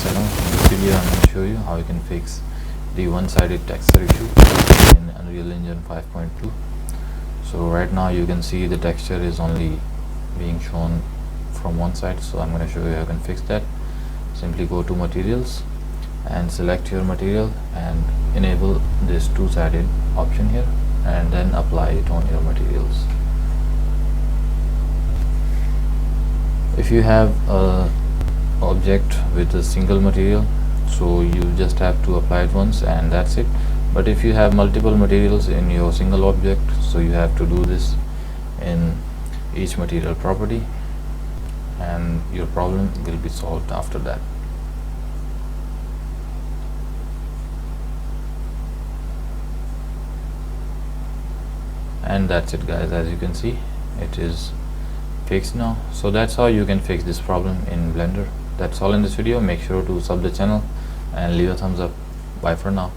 channel. In this video I'm going to show you how you can fix the one-sided texture issue in Unreal Engine 5.2. So right now you can see the texture is only being shown from one side, so I'm going to show you how you can fix that. Simply go to materials and select your material and enable this two-sided option here, and then apply it on your materials. If you have a object with a single material, so you just have to apply it once and that's it. But if you have multiple materials in your single object, so you have to do this in each material property, and your problem will be solved after that. And that's it guys, as you can see it is fixed now. So that's how you can fix this problem in Blender. That's all in this video. Make sure to sub the channel and leave a thumbs up. Bye for now.